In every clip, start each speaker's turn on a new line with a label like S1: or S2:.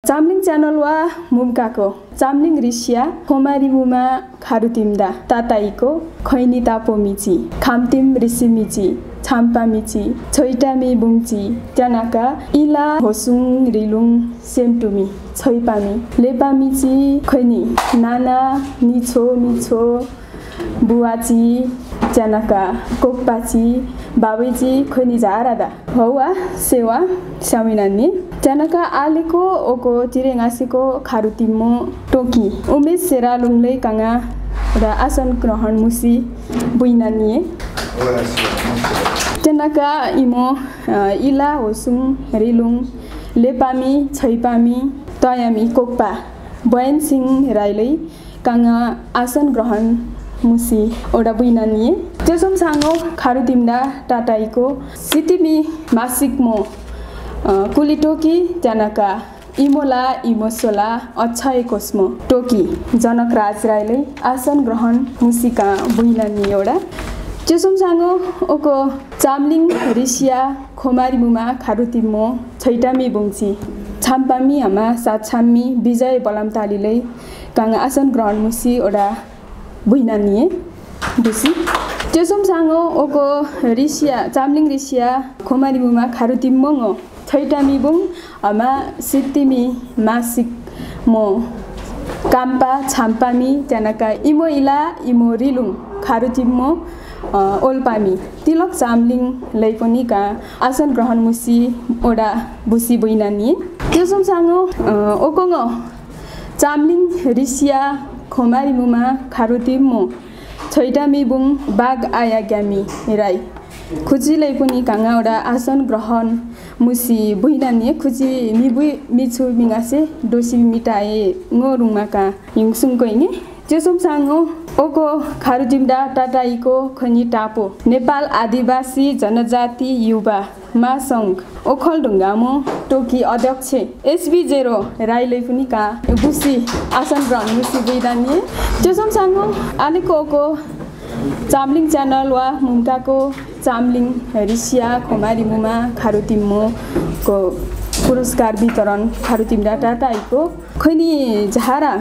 S1: Chamling channel वा मुम्काको चामलिङ रिसिया खोमारी मुमा खारुतिमदा ताताईको खैनी तापो मिची खामतिम रिसी मिची छाम्पा मिची छैटामी बुङची ट्यानाका इला होसुङ रिलुङ सेमटुमी छैपामी लेपा मिची खैनी नाना निछो मिछो बुवाची ट्यानाका कोकपाची बाबैची खैनी झारादा हौवा सेवा स्यामिनानी ट्यानाका आलेको ओको तिरेङासीको खारुतिमो टोकी उमेश सेरालुङले काङा र आसन ग्रहण मुसी बुइनानिए ट्यानाका इमो इला होसुङ रिलुङ लेपामी छैपामी तयामी कोकपा बयान सिंह राईले काङा आसन ग्रहण मुसी ओडा बुइनानिए त्यसम सांगो खारुतिमदा टाटाईको सितिमी मासिकमो कुलिटोकी ट्यानाका इमोला इमोसोला अच्छाए कोस्मो टोकी जनक राज राईले आसन ग्रहण मुसिका बुइनानी एउटा त्यसम सांगो ओको चामलिङ रिसिया खोमारी मुमा खारुतिमो छैटामी बुङची छाम्पामी हामा साछामी विजय बलमतालीले काङा आसन ग्रहण मुसी ओडा बुइनानिए दुसी त्यसम सांगो ओको रिसिया चामलिङ रिसिया खोमारी मुमा खारुतिमो छैटामी बुङ हामा सित्तिमी मासिक मो काम्पा छाम्पामी ट्यानाका इमो इला इमो रिलुङ खारुतिमो ओल्पामी तिलक चामलिङ लैपनिका आसन ग्रहण मुसी ओडा बुसी बुइनानी त्यसम सांगो ओकोङ चामलिङ रिसिया खोमारी मुमा खारुतिमो छैटामी बुङ बाग आया ग्यामी राई खुजीले पनि काङाउडा आसन ग्रहण मुसी बुइनानी खुजी मिबुइ मिछु मिगासे दोसी मिटाए ngorungmaka हिङसुङकोइने त्यसम सांगो ओको खारुतिमदा टाटाईको खनी टापो नेपाल आदिवासी जनजाति युवा महासंघ ओखलढुङ्गामो टोकी अध्यक्ष SB0 राईले पनि का बुसी आसन ग्रहण मुसी बुइनानी त्यसम सांगो आलेको ओको चामलिङ च्यानल वा मुम्काको चामलिङ रिसिया खोमारी मुमा खारुतिमो को पुरस्कार वितरण खारुतिमदा टाटाईको खैनी झारा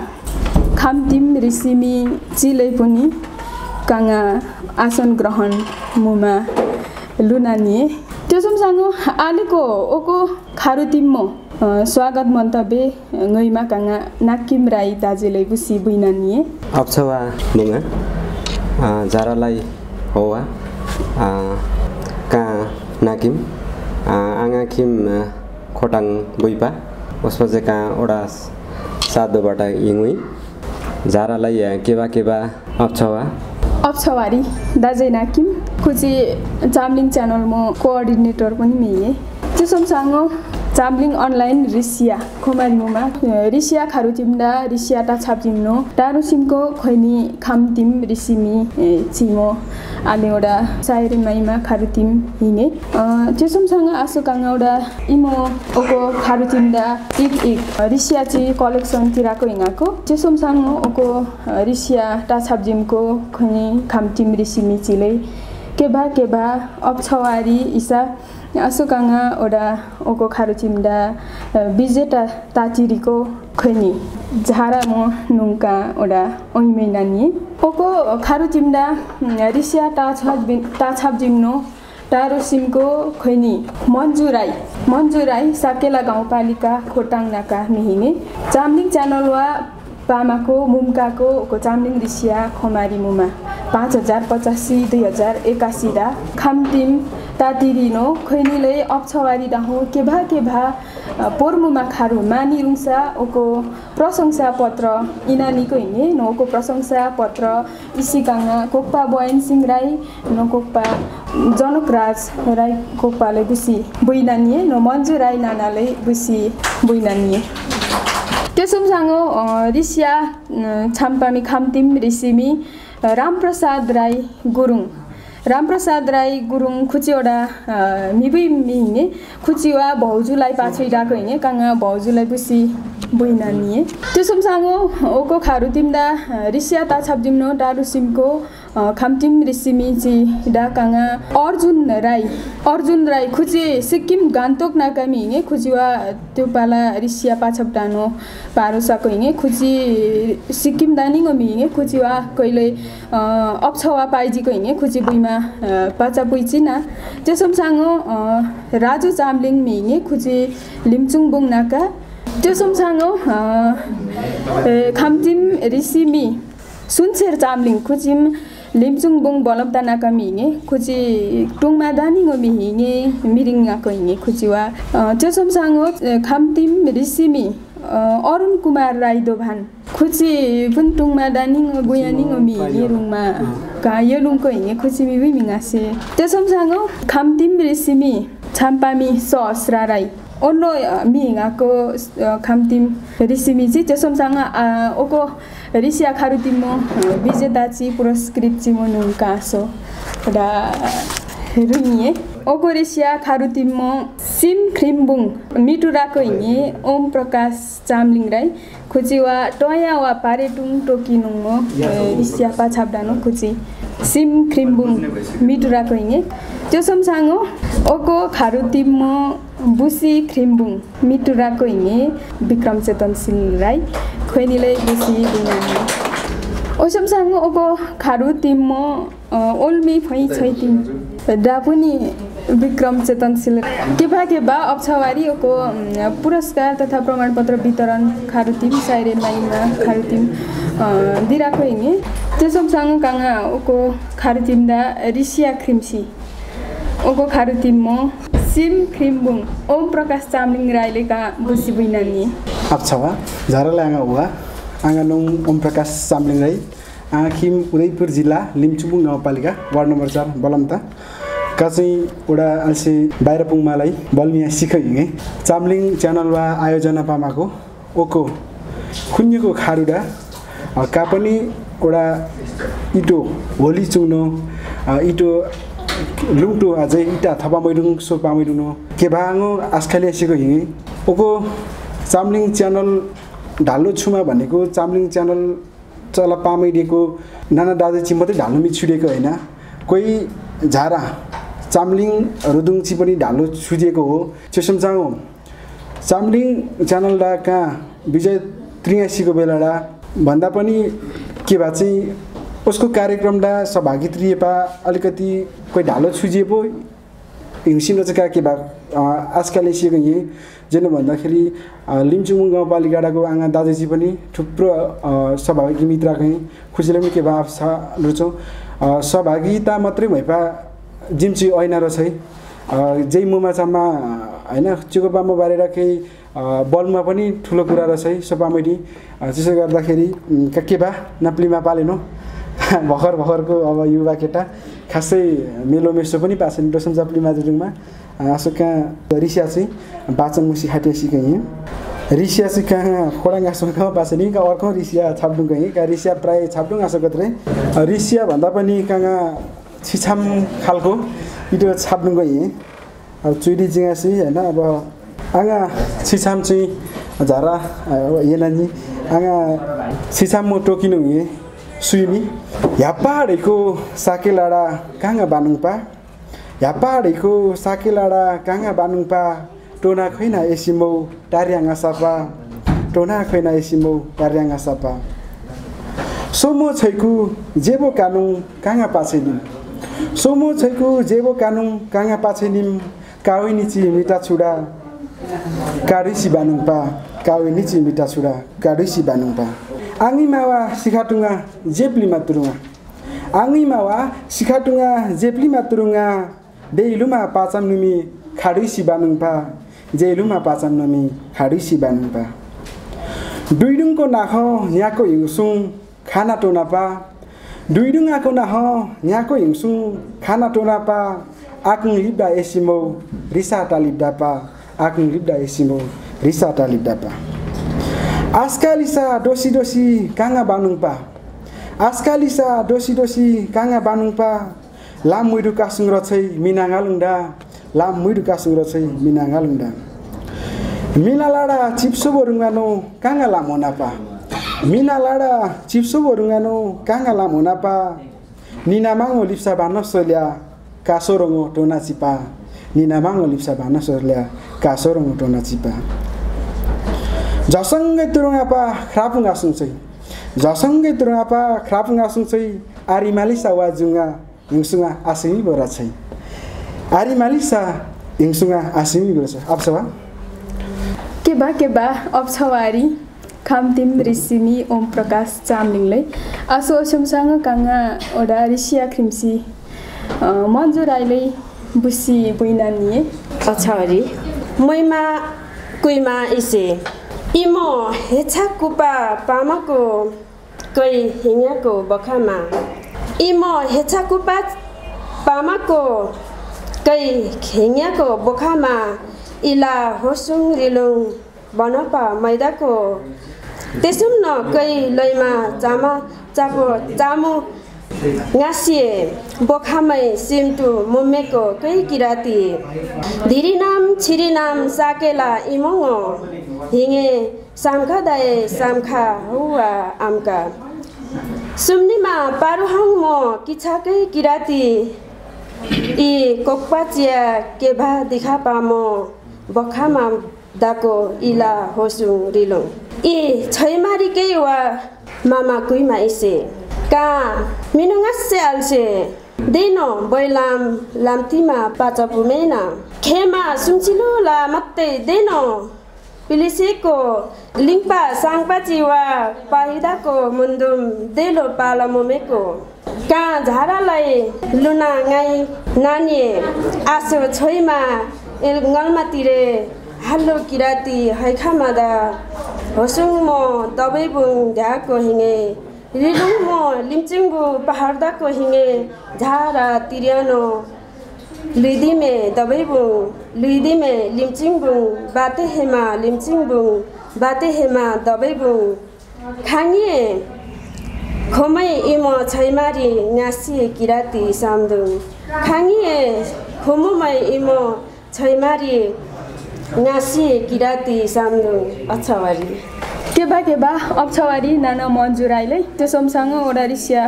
S1: खामतिम रिसिमी चिलै पनि काङा आसन ग्रहण मुमा लुनानी त्यसम सांगो आलेको ओको खारुतिमो स्वागत मन्तव्य ngैमा काङा नाकिम राई दाजुले बुसी बुइनानी
S2: अप्छवा मुङा जारालाई होवा का नाकिम आङाकिम खोटाङ बुइपा उसपछि का ओडा साधोबाट इङुई जारालाई केबा अप्छवारी दाजै नाकिम खुजी चामलिङ च्यानलमा कोअर्डिनेटर पनि मिए त्यसम सांगो चामलिङ अनलाइन रिसिया खोमारी मुमा रिसिया खारुतिमदा रिसिया टा छापजिम्नो टारुसिमको खैनी खामतिम रिसिमी चिमो आलेओडा साइरे माइमा खारुतिम हिने त्यसमसँग आसो काङाउडा इमो ओको खारुतिमदा एक रिसिया ची कलेक्सन तिराको हिङाको त्यसमसँग ओको रिसिया टा छापजिमको खैनी खामतिम रिसिमी चिले केबा अप्छवारी इसा आसुकाङा ओडा ओको खारुतिमदा बिजेटा ताचिरीको खैनी झारा मो नुङका ओडा ओइमेनानी ओको खारुतिमदा रिसिया टाछापजिम्नो टारोसिमको खैनी मन्जुराई साकेला गाउँपालिका खोटाङ नाका मिहिने चामलिङ च्यानल वा पामाको मुम्काको ओको चामलिङ रिसिया खोमारी मुमा 5085 2081 दा खामतिम तातिरिनो खैनीले अप्छवारी दाहो केभा पोर्मुमा खारु मानी रुङसा ओको प्रशंसा पत्र इनानीको हिने नोको प्रशंसा पत्र इसिकाङा कोक्पा बयान सिंह राई नोकोक्पा जनक राज राई कोक्पाले बुसी बुइनानी नो मन्जु राई नानाले बुसी बुइनानी त्यसमसँगो रिसिया छाम्पामी खामतिम रिसिमी रामप्रसाद राई गुरुङ खुचिओडा मिबुइ मिहिने खुचिवा भौजुलाई पाछैडाको हिने काङा भौजुलाई बुसी बुइनानी त्यसमसँगो ओको खारुतिमदा रिसिया ताछापजिम्नो डारुसिमको
S1: खामटिम रिसिमी ची डा कांगा अर्जुन राई खुजी सिक्किम गान्तोक नाकामी हिँगे खुजीवा त्यो पाला रिसिया पाछपटानो पारोसाको हिँगे खुजी सिक्किम दानिङो हिँगे खुजीवा कहिले अप्छवा पाइजीको हिँगे खुजी बुइमा पाचा बुइचिना त्यसमसाङो राजु चामलिङ हिँगे खुजी लिम्चुङ बुङ नाका त्यसमसाङो खामटिम रिसिमी सुनसेर चामलिङ खुजिम लिम्चुङ बुङ बलमता नाकामी हिँगे खुजी टुङमा दानिङो हिँगे मिरिङको हिँगे खुजीवा त्यसमसाङो खामटिम रिसिमी अरुण कुमार राई दोभान खुजी पुन टुङमा दानिङो बुयानिङो हिँगे रुङमा येलुङको हिँगे खुजी मिबी मिङासे त्यसमसाङो खामटिम रिसिमी छाम्पामी सहस्रा राई ओनो मिहिङाको खामटिम रिसिमी ची त्यसमसाङ ओको रिसिया खारुतिमो विजेताची पुरस्कृत चिमो नुकासो रा रुइए ओको रिसिया खारुतिमो सिम ख्रिमबुङ मिटुराको हिँगे ओम प्रकाश चामलिङ राई खुजीवा टया वा पारेटुङ टोकिनुङो रिसिया पाछापडानो खुजी सिम ख्रिमबुङ मिटुराको हिँगे त्यसमसाङो ओको खारुतिमो बुसी ख्रिमबुङ मिटुराको हिँगे विक्रम चेतनशील राई खोइनिलै बुसी बुङानी ओसमसाङो ओको खारुतिमो ओल्मी फै छैतिम डापुनी विक्रम चेतनशील केबा अप्छवारी ओको पुरस्कार तथा प्रमाणपत्र वितरण खारुतिम साइरेन माइमा खारुतिम दिराको हिँगे त्यसमसाङ काङा ओको खारुतिमदा रिसिया ख्रिमसी ओको खारुतिमो सिम ख्रिमबुङ ओम प्रकाश चामलिङ राईले का बुसी बुइनानी
S3: अप्छवा झारलाङा हुआ आंगानोङ ओम प्रकाश चामलिङ राई आखिम उदयपुर जिल्ला लिम्चुबुङ गाउँपालिका वार्ड नम्बर 4 बलमता काचाहिँ उडा अल्से बाहिरपुङमालाई बलमिया सिखै हिँगे चामलिङ च्यानलवा आयोजना पामाको ओको खुन्यको खारुडा का पनि उडा इटो होली चुङ्नो इटो लुङटो अझै इटा थपा मैडुङ सोपा मैडुङ केभाङो आस्खालिया सिखो हिँगे ओको चामलिङ च्यानल ढालो छुमा भनेको चामलिङ च्यानल चला पामैडिएको नाना दाजुची मात्रै ढालुमी छुडेको हैन कोही झारा चामलिङ रुदुङची पनि ढालो छुजिएको हो चेसमचाङ चामलिङ च्यानल डा का विजय त्रियासीको बेलाडा भन्दा पनि के भा चाहिँ उसको कार्यक्रम डा सहभागिता अलिकति कोही ढालो छुजिएको हिउँसिन चाहिँ के भा आजकल एसिएको यही जेन भन्दाखेरि लिम्चुङ गाउँपालिकाको आँगा दाजुजी पनि थुप्रो सहभागी मित्रकै खुसीले पनि के भा रुचौँ सहभागिता मात्रै भएपा जिम्ची ऐना रहेछ जै मुमाचामा हैन चिकोपामा बारेर केही बलमा पनि ठुलो कुरा रहेछ सोपामेडी त्यसो गर्दाखेरि के भा नप्लीमा पालेनो भर्खरको अब युवा केटा खासै मेलो मेसो पनि पाछन् डोसम जाप्लीमा जुङमा आसोका रिसिया चाहिँ बाचन मुसी हाटे सिकैँ रिसिया चाहिँ कहाँ खोडाङासोका पाछनी का अर्को रिसिया छाप्डुङ गएँ का रिसिया प्राय छाप्डुङ आसो कत्रै रिसिया भन्दा पनि कहाँ छिछाम खालको इटो छाप्डुङ गएँ अब चुइडी जिङासी हैन अब आँगा छिछाम चाहिँ झारा येनानी आँगा छिछाम टोकिनु हुए सुइमी यापाडेको साकेलाडा काङा बानुङपा यापाडेको साकेलाडा काङा बानुङपा टोना खैना एसिमौ टार्याङा सापा टोना खैना एसिमौ टार्याङा सापा सोमो छैकु जेबो कानुङ काङा पाछेनिम सोमो छैकु जेबो कानुङ काङा पाछेनिम काविनिची मिटा छुडा कारिसी बानुङपा काविनिची मिटा छुडा कारिसी बानुङपा आङी मावा सिखाटुङा जेप्लीमा तुरुङा आङी मावा सिखाटुङा जेप्लीमा तुरुङा देइलुमा पाचाम नुमी खाडुसी बानुङपा जेलुमा पाचाम नुमी खाडुसी बानुङपा दुइडुङको नाख यहाँको हिङसुङ खाना टोनापा दुइडुङाको नाख यहाँको हिङसुङ खाना टोनापा आकुङ लिब्डा एसिमौ रिसाटा लिब्डापा आकुङ लिब्डा एसिमौ रिसाटा लिब्डापा आस्कालिसा दोसी दोसी काङा बानुङपा आस्कालिसा दोसी दोसी काङा बानुङपा लाम मुइडु कासुङ रछै मिनाङालुङडा लाम मुइडु कासुङ रछै मिनाङालुङडा मिनालाडा चिप्सो बोरुङानो काङा लाम होनापा मिनालाडा चिप्सो बोरुङानो काङा लाम होनापा Ninamang olipsa bana solia kasorongo tona cipa. Ninamang olipsa bana solia kasorongo tona cipa. Jasangai turung apa krapung asung sei. Jasangai turung apa krapung asung sei. Ari malisa wajunga ingsunga asimi bora sei. Ari malisa ingsunga asimi bora sei. Apsawa?
S1: Keba obsawari Kamtim Risimi Om Prakash Chamlingलाई Aso Asumsanga Kanga Oda Rishia Krimsi Manjurailai Busi Buinani
S2: Achawari Moima Kuima Ise Imo Hechakupa Pamako Koi Hinyako Bakama Imo Hechakupa Pamako Koi Hinyako Bakama Ila Hosung Rilung Banapa Maidako Tesum no kai laima chama chapo chamu ngasie bokhamai simtu momeko kai kirati dhirinam chirinam sakela imongo hinge samkha dae samkha huwa amka sumnima paruhangmo kicha kai kirati I kokpachia keba dikha pamo bokhama dako ila hosung rilung I chaimari keiwa mama kuima ise ka minungase alse deno boilam lamtima pachapumena khema sumchilo la matte deno piliseko lingpa sangpachiwa pahidako mundum delo palamomeko ka jharalai luna ngai nani aso choima el ngalmatire hallo kirati haikhamada hosungmo tabebung dako hinge rilungmo limchingbu pahardako hinge jhara tiriano lidime tabebung lidime limchingbu bate hema limchingbu bate hema tabebung khangye khomai imo chaimari ngasi kirati samdung khangye khomumai imo chaimari ngasi kirati samdung achawari
S1: Keba obsawari nana manjurai त्यसomसँग ओडा रिसिया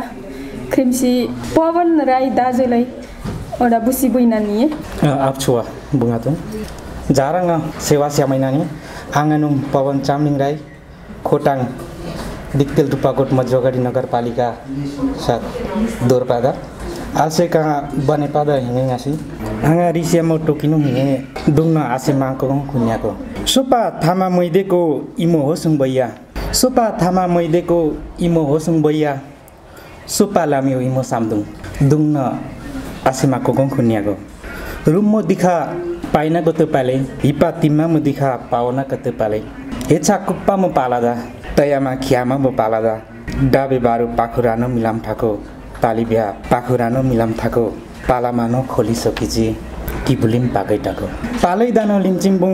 S1: क्रिमसी पवन राई दाजुलाई ओडा busy बुइनानी
S4: आपछुवा बुङातु जाराङ सेवा स्यामैनानी आंगनुम पवन चामलिङ राई खोटाङ दिक्तेल रुपाकोट मजगढी नगरपालिका साथ दोरपादा आलसेका बनेपादा हिँगे ngaसी आंगा रिसिया म टोकिनु हिँगे दुङ आसे माको खुन्याको सोपा थामा मैदेको इमो होसुङ बैया सोपा थामा मैदेको इमो होसुङ बैया सोपा लामियो इमो सामदुङ दुङ आसे माको खुन्याको रुममो दिखा पाइनाको त पाले हिपा तिम्मा म दिखा पावना कत पाले हेछा कुप्पा म पालादा तयामा खियामा म पालादा डाबे बारु पाखुरानो मिलाम ठाको तालिबिया पाखुरानो मिलाम ठाको पालामानो खोली सकिजी टिपुलिम पागैटाको पालै दानो लिमचिमबुङ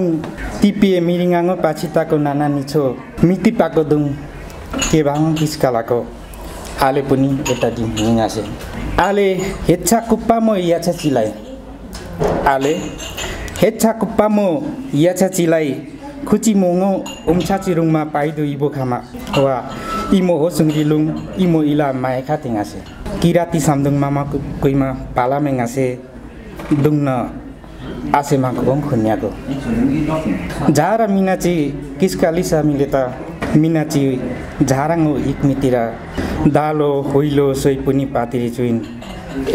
S4: टिपिए मिरिङाङो पाछिताको नाना निछो मिति पाको दुङ केबाङ किस्कालाको आले पनि एटा दिन हिङासे आले हेच्छा कुप्पा म याछा चिलाई आले हेच्छा कुप्पा म याछा चिलाई खुची मोङो उमछा चिरुङमा पाइदो इबो खामा वा इमो होसुङरिलुङ इमो इला मायखा तिङासे किराती सामदुङ मामा कुइमा पाला मेङासे दुङ आसे माको खुन्याको झारा मिनाची किस्काली सामिले त मिनाची झाराङो इकमितिर दालो होइलो सोइ पुनि पातिरि चुइन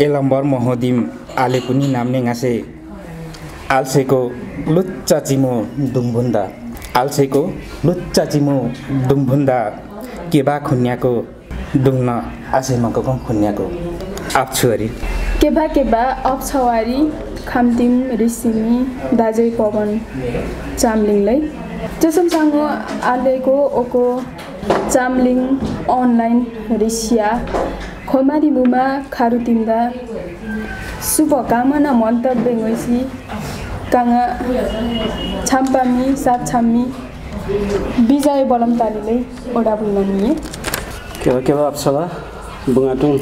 S4: एलम्बर महोदिम आले पुनि नाम्ने गासे आलसेको लुच्चा चिमो दुङभुन्दा आलसेको लुच्चा चिमो दुङभुन्दा केबा खुन्याको दुङ आसे माको खुन्याको आप्छुअरी
S1: केबा अप्छवारी खामतिम रिसिमी दाजै पवन चामलिङलाई त्यसमसँग आलेको ओको चामलिङ अनलाइन रिसिया खोमारी मुमा खारुतिन्दा शुभकामना मन्तव्य गइसी काङा छाम्पामी सात छाम्मी विजय बलमतालीले ओडा बुइनानी
S5: केबा अप्सवा बुङाटुङ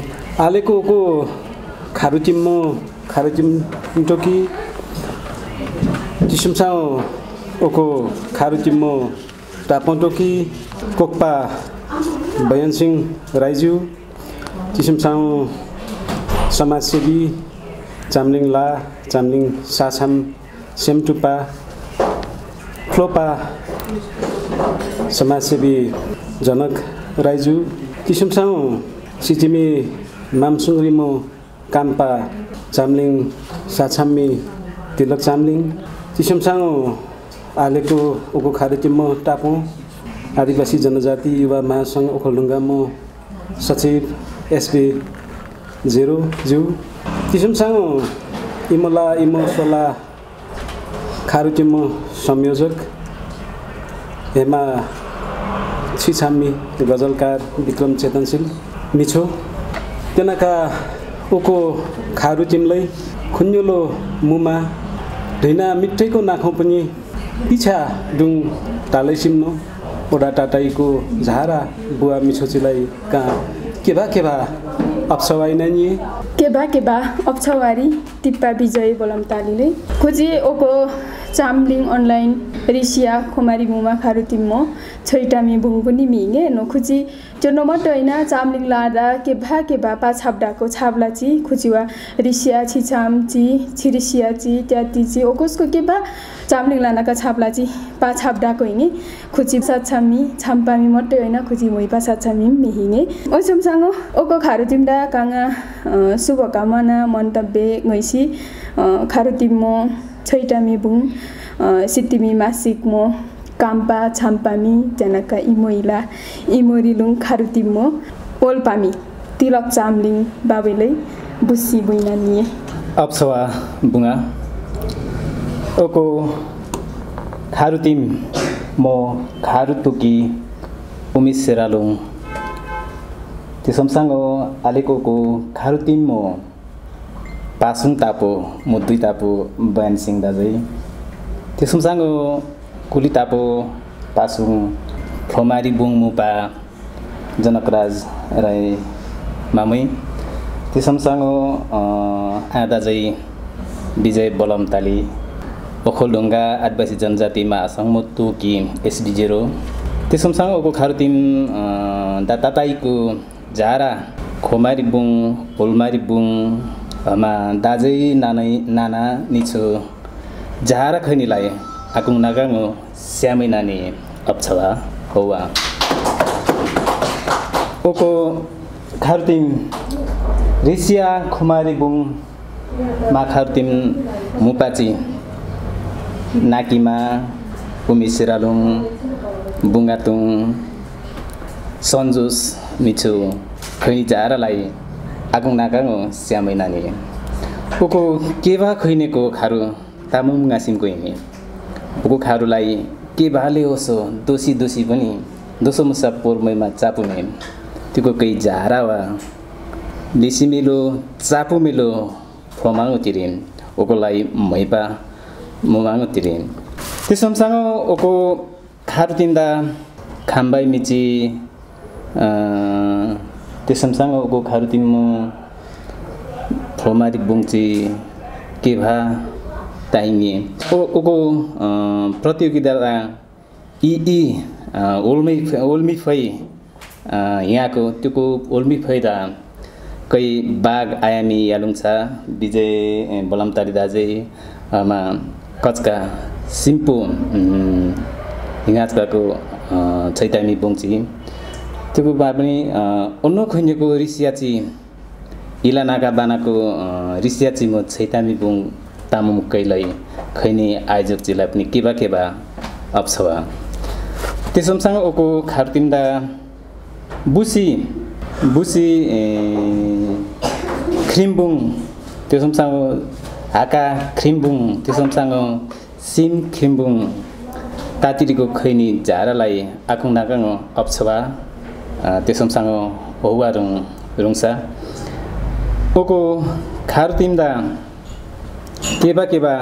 S5: आलेको ओको खारुतिमो खारुतिम टोकी जिसुमसाओ ओको खारुतिमो टापन्टोकी कोक्पा बयान सिंह राइजु जिसुमसाओ समाजसेवी चामलिङ ला चामलिङ साछाम सेमटुपा फ्लोपा समाजसेवी जनक राइजु किसुमसाङ सिटिमी मामसुङरिमो काम्पा चामलिङ साछाममी तिलक चामलिङ किसुमसाङ आलेको ओको खारेटिमो टापो आदिवासी जनजाति युवा महासङ्घ ओखलढुङ्गामो सचिव एसपी 0 ज्यू किसुमसाङ इमोला इमो सोला खारुटिमो संयोजक हेमा छिछामी गजलकार विक्रम चेतनशील मिछो तेनाका ओको खारुटिमलाई खुन्युलो मुमा ढैना मिठैको नाखौँ पनि पिछा डुङ टालै सिम्नो ओडा टाटाईको झारा बुवा मिछोचीलाई कहाँ केभा अप्सवाई नानिए
S1: केभा अप्सवारी टिप्पा विजय बोलम तालीले खोजी ओको चामलिङ अनलाइन रिसिया खोमारी मुमा खारुतिमो छैटामी बुङपुनी मिङे नो खुची जनो मात्र हैन चामलिङ लादा केभा पाछाबडाको छाबलाची खुचिवा रिसिया छिछामची छिरिसियाची त्यातीची ओकोसको केभा चामलिङ लानाका छाबलाची पाछाबडाको हिङे खुची साछामी छाम्पामी मात्र हैन खुची मोइपा साछामी मिहिङे ओसमसँग ओको खारुतिमडा काङा शुभकामना मन्तव्य गइसी खारुतिमो छैटामी बुङ सिटिमी मासिकमो काम्पा छाम्पामी जनका इमोइला इमोरिलुङ खारुतिमो ओल्पामी तिलक चामलिङ बाबैलै बुसी बुइनानिए
S6: अप्सवा बुङा ओको खारुतिम मो खारुतुकी उमिस सेरालुङ त्यसमसँग आलेकोको खारुतिम मो पासुङ तापो मुद्दुई तापो बयान सिंह दाजै त्यसमसँग कुली तापो पासुङ फ्लोमारी बुङ मुपा जनकराज राई मामै त्यसमसँग दाजै विजय बलम ताली ओखलढुङ्गा आदिवासी जनजाति महासङ्घ मुतुकी SD0 त्यसमसँग ओको खारुतिम दाताताईको झारा खोमारी बुङ पोलमारी बुङ मा दाजै नाना निछो झारा खैनीलाई आकुङ नागाङो श्यामै नानी अप्छवा हौवा ओको खारुतिम रिसिया खुमारी बुङ मा खारुतिम मुपाची नाकिमा उमिसिरालुङ बुङातुङ सन्जोस मिछु खैनी झारालाई आगुङ नागाङो श्यामै नानी ओको केभा खैनेको खारु तामुङ गासिमको हिँडे ओको खारुलाई केभाले होसो दोषी पनि दोसो मुसा पोरमैमा चापुने त्यो कही झारा वा लिसिमेलो चापुमेलो फमाङो तिरिन ओकोलाई मैपा मुमाङो तिरिन त्यसमसँग ओको खारुतिन्दा खाम्बाई मिची त्यसमसँग ओको खारुतिम फ्लोमारी बुङची केभा ताइङे ओको प्रतियोगिता यी ओल्मी फै यहाँको त्योको ओल्मी फैदा कै बाघ आयामी यालुङछा विजय बलमतारी दाजै मा कचका सिम्पो हिङाचकाको छैटामी बुङची त्यो बा पनि अन्नो खैनेको रिसियाची इला नागा बानाको रिसियाची म छैटामी बुङ तामुम कैलाई खैने आयोजक जिल्ला पनि केबा अप्सवा त्यसमसँग ओको खारुतिन्दा बुसी ख्रिमबुङ त्यसमसँग हाका ख्रिमबुङ त्यसमसँग सिम ख्रिमबुङ तातिरीको खैनी झारालाई आकुङ नागाङ अप्सवा त्यसमसँग हौवा रुङसा ओको खारुतिन्दा केबा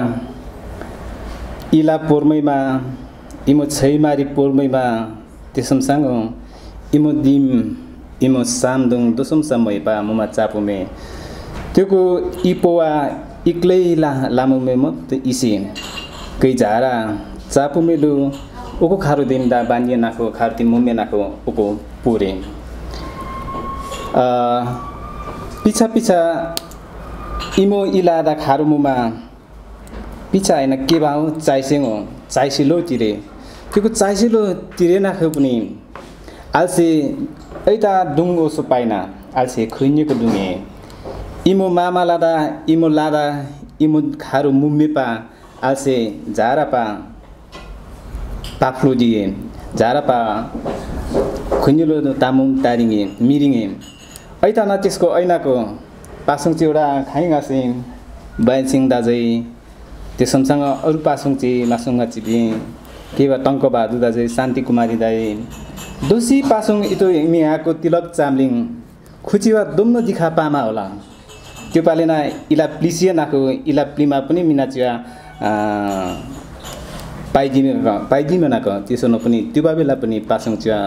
S6: इला पोर्मैमा इमो छैमारी पोर्मैमा त्यसमसँग इमो दिम इमो सामदुङ दोसमसा मैपा मुमा चापुमे त्योको इपोवा इक्लै लामुमे मत इसी कै झारा चापुमेलु ओको खारुतिन्दा बानिए नाको खारुतिम मुमे नाको ओको पुरे पिछा इमो इलादा खारुमुमा पिछा हैन के भाउ चाइसेङ हो चाइसिलो तिरे त्यो चाइसिलो तिरे नाख्यो पनि आल्से ऐता दुङो सुपाइना आल्से खुइनेको दुङे इमो मामा लादा इमो लादा इमो खारु मुम्मेपा आल्से झारापा पाफ्लो दिए झारापा खुइनेलो तामुङ तारिङे मिरिङे ऐता न त्यसको ऐनाको पासुङ चिउडा खाइगासे बाइसिङ दाजै त्यसमसँग अरु पासुङ छि मासुङगा चिबि केवा टंक बहादुर दाजै शान्ति कुमारी दाइ दोसी पासुङ इतो मियाको तिलक चामलिङ खुचिवा दुम्न दिखा पामा होला त्यो पालेना इला प्लिसिया नाको इला प्लिमा पनि मिनाचिया पाइदिमे नाको त्यसो न पनि त्यो बेला पनि पासुङ चिया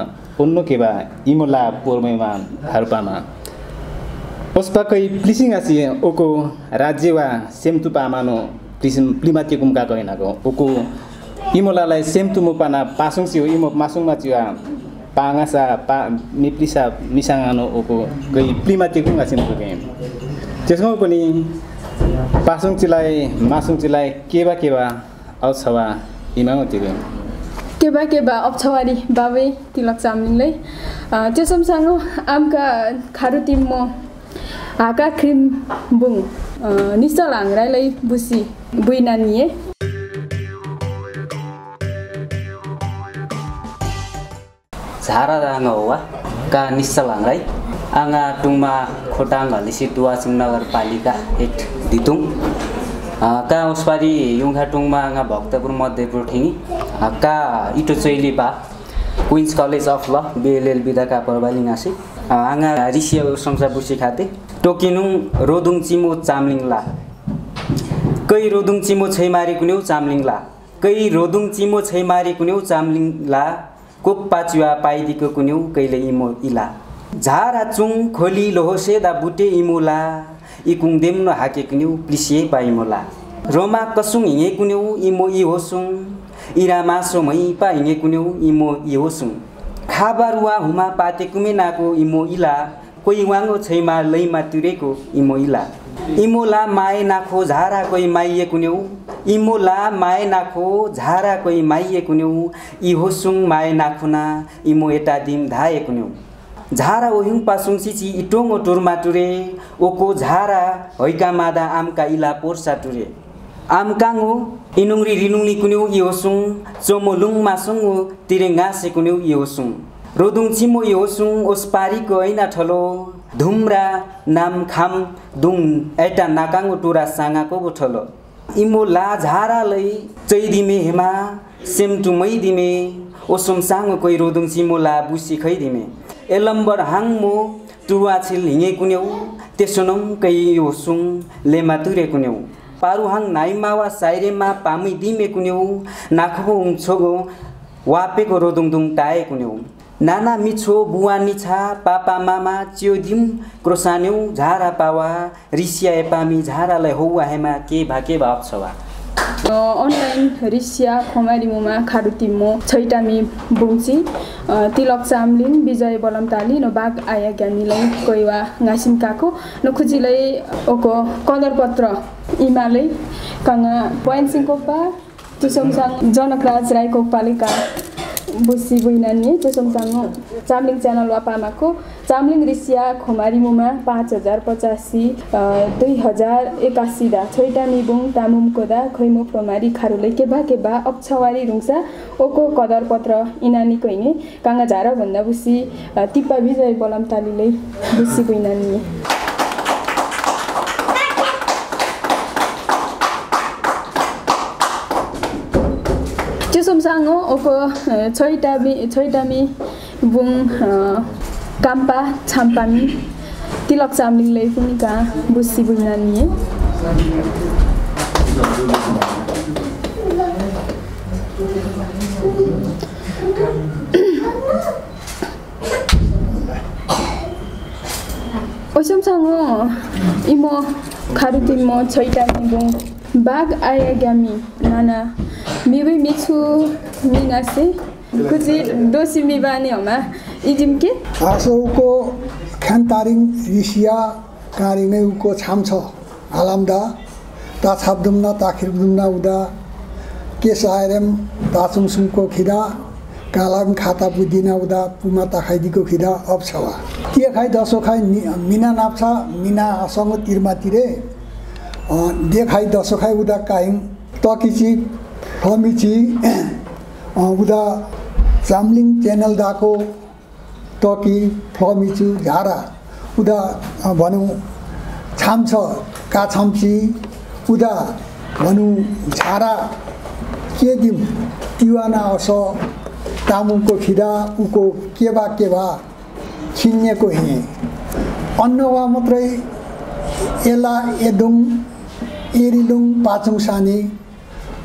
S6: उन्नो केवा इमोला पोरमेमा हारुपामा ओस्पाकै प्लिसिङ आसी ओको राज्यवा सेमतु पामानो प्लिमाती कुमका गएनाको ओको इमोलालाई सेमतु मुपाना पासुङ सियो इमो मासुङमा चिया पाङासा पा मिप्लिसा मिसाङानो ओको गई प्लिमाती कुमका सिमको गेम त्यसमा पनि पासुङ चिलाई मासुङ चिलाई केवा अछवा इमाङो तिरे
S1: केबा अप्छवारी बाबे तिलक चामलिङले त्यसमसँग आमका खारु टिममो हाका क्रिम बुङ निश्चल हाङ्रालाई बुसी बुइनानिए
S7: झारा दाङा होवा का निश्चल हाङ्राई आङा टुङमा खोटाङ हलिसी दुवासिङ नगरपालिका 8 दितुङ का उसपारी युङखा टुङमा आङा भक्तपुर मध्यपुर ठिङी का इटो चैलीपा क्वीन्स कलेज अफ ल बीएलएल बिदाका परबालिङासी आङा रिसिया संसा बुसी खाते टोकिनुङ रोदुङ चिमो चामलिङला कै रोदुङ चिमो छैमारी कुन्यौ चामलिङला कै रोदुङ चिमो छैमारी कुन्यौ चामलिङला कोक पाचुवा पाइदिको कुन्यौ कहिले इमो इला झारा चुङ खोली लोहोसे दा बुटे इमोला इकुङ देम्नो हाके कुन्यौ प्लिसिए पाइमोला रोमा कसुङ हिङे कुन्यौ इमो इ होसुङ इरा मासो मै पा हिङे कुन्यौ इमो इ होसुङ खाबारुवा हुमा पाते कुमेनाको इमो इला कोही वाङो छैमा लैमा तिरेको इमो इला इमोला माए नाखो झारा कोही माइए कुन्यौ इमोला माए नाखो झारा कोही माइए कुन्यौ इ होसुङ माए नाखुना इमो एटा दिम धाए कुन्यौ झारा ओहिङ पासुङ सिची इटोङो टुरमा टुरे ओको झारा हैका मादा आमका इला पोर्सा टुरे आमकाङो इनुङरी रिनुङली कुन्यौ इ होसुङ चोमोलुङ मासुङो तिरेङासे कुन्यौ इ होसुङ रोदुङ चिमो इ होसुङ ओस्पारीको ऐना ठलो धुम्रा नाम खाम दुङ एटा नाकाङो टुरा साङाको बोठलो इमो ला झारा लै चैदिमे हेमा सेमटु मै दिमे ओसुम साङो कोही रोदुङ चिमो ला बुसी खै दिमे एलम्बर हाङमो टुवा छिल हिङे कुन्यौ त्यसोनम कै होसुङ लेमा तुरे कुन्यौ पारुहाङ नाइमावा साइरेमा पामी दिमे कुन्यौ नाखो उङछोगो वापेको रोदुङदुङ टाए कुन्यौ नाना मिछो बुवा निछा पापा मामा च्योदिम क्रोसान्यौ झारा पावा रिसिया एपामी झारालाई हौवा हेमा के भाव छवा
S1: अनलाइन रिसिया खमारिमुमा खारुतिमो छैटामी बुङची तिलक चामलिङ विजय बलमताली न बाग आया ज्ञानीलाई कोइवा गासिमकाको न खुजिलाई ओको कदरपत्र इमालै काङा पोइन्ट सिंकोपा तुसमसाङ जनकराज राई कोपालिका बुसी बुइनानी तुसमसाङ चामलिङ च्यानल वापामाको चामलिङ रिसिया खमारिमुमा 5085 2081 दा छैटामी बुङ तामुमकोदा खैमु प्रमारी खारुले केबा अप्छवारी रुङसा ओको कदर पत्र इनानी कइने काङा झारा भन्दा बुसी तिप्पा विजय बलमतालीले बुसी बुइनानी त्यसमसाङो ओको छैटामी बुङ काम्पा छाम्पामी तिलक चामलिङले पनि का बुसी बुइनानी ओसमसाङो इमो खारुतिमो छैटामी बुङ बाग आया ग्यामी नाना मिबै मिछु मिनासे कुची दोसी मिबाने हमा इजिम के
S8: आसौको खानतारिङ रिसिया कारिङै उको छाम छ हालामदा ता छाबदुमना ता खिरबदुमना उदा केसायरम ता सुमसुमको खिदा कालाम खाता बुद्धिना उदा पुमा ता खाइदिको खिदा अब छवा के खाइ दसो खाइ मिना नाप्छा मिना सँग तिरमा तिरे दे खाइ दसो खाइ उदा काइङ तकिची फमिची उदा चामलिङ च्यानल दाको तकी फमिचु झारा उदा भनौँ छाम्छ का छम्ची उदा भनौँ झारा के दिम तिवाना असो तामुको खिदा उको केबा खिन्नेको हिँडे अन्नवा मात्रै एला एदुङ एरिलुङ पाचुङ सानी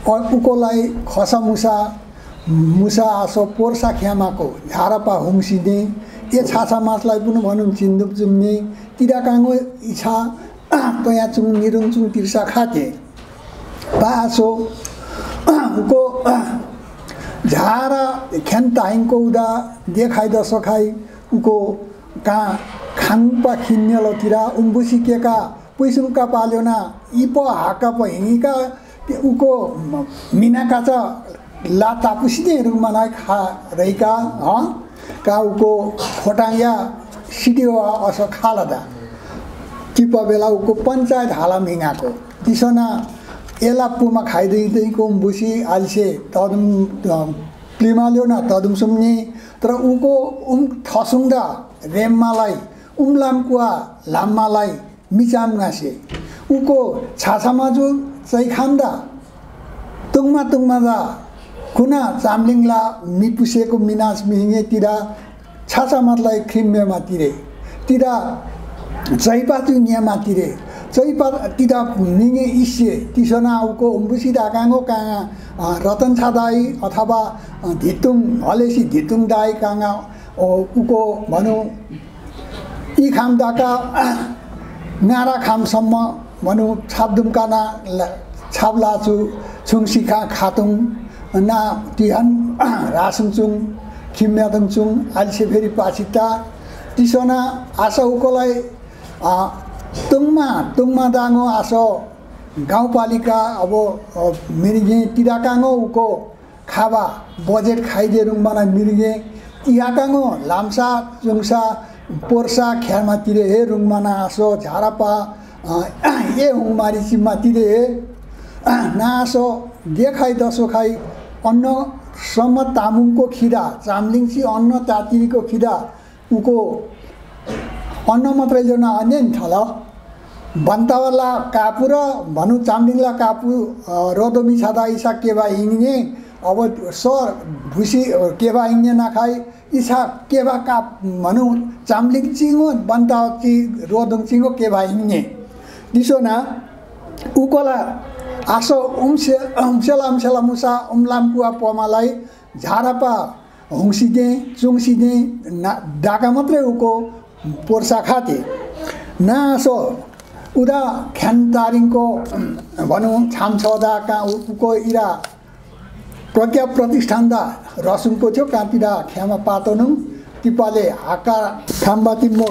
S8: उकोलाई खसमुसा मुसा आसो पोर्सा ख्यामाको झारापा हुङ्सिने ए छाछा माछलाई पनि भनौँ चिन्दुप जुम्ने तिराकाङ्गो इच्छा तया चुङ निरुङ चुङ तिर्सा खाते पासो उको झारा ख्यान ताइङको उदा देखाइ दसो खाइ उको कहाँ खाङपा खिन्नेलतिर उम्बुसी केका पैसुङका पाल्योना इप हाका प हिँका उको मिना काचा ला तापुसिने रुमानाइ खा रहिका का उको खोटाङ्या सिडियो अस खालदा टिप बेला उको पञ्चायत हालाम हिँगाको तिसना एला पुमा खाइदिँदैको बुसी आल्से तदुम प्लिमाल्यो न तदुम सुम्ने तर उको थसुङ्दा रेम्मालाई उम्लामकुवा लाम्मालाई मिचाम गासे उको छाछामाजु चाहिँ खान्दा तुङमा दा कुना चामलिङला मिपुसेको मिनास मिहिङे तिरा छाछामातलाई क्रिम्मेमा तिरे तिरा चैपाचु नियामा तिरे चैपा तिरा मिङे इस्से तिसना उको उम्बुसी दाकाङ्गो काङा रतन छादाई अथवा धितुङ हलेसी धितुङ दाई काङा उको भनौँ यी खाम दाका नारा खामसम्म भनौँ छापदुम्काना छाप्लाचु छुङसिखा खातुङ ना तिहान रासुङचुङ खिम्यादङचुङ आलिसे फेरि पाछिता तिसना आशा उकोलाई तुङमा दाङो आसो गाउँपालिका अब मिरिगे तिराकाङ्गो उको खाबा बजेट खाइदिएरुङ मलाई मिरिगे तिहाकाङ्गो लाम्सा चुङसा पोर्सा ख्यामा तिरे हे रुङमाना आसो झारापा ए हुङमारी चिम्मा तिरे हे नासो देखाइ दसो खाइ अन्न सम्म तामुङको खिदा चामलिङसी अन्न तातिरीको खिदा उको अन्न मात्रै ल्याउन अन्य नि थल बन्तावाला कापु र भनौँ चामलिङला कापु रोदोमी छादा इसा केबा हिँड्ने अब सर भुसी केबा हिँड्ने नखाइ इसा केबा काप भनौँ चामलिङ चिङो बन्तावा चि रोदोङ चिङो केबा हिँड्ने दिसो न उकोला आसो उम्सेला मुसा उम्लामकुवा पमालाई झारापा हुङसिदे चुङसिदे डाका मात्रै उको पोर्सा खाते नासो उदा ख्यान तारिङको भनौँ छामछदा कहाँ उको इरा प्रज्ञा प्रतिष्ठान दा रसुङको थियो कहाँतिर ख्यामा पातोनुङ तिपाले हाका खाम्बाती म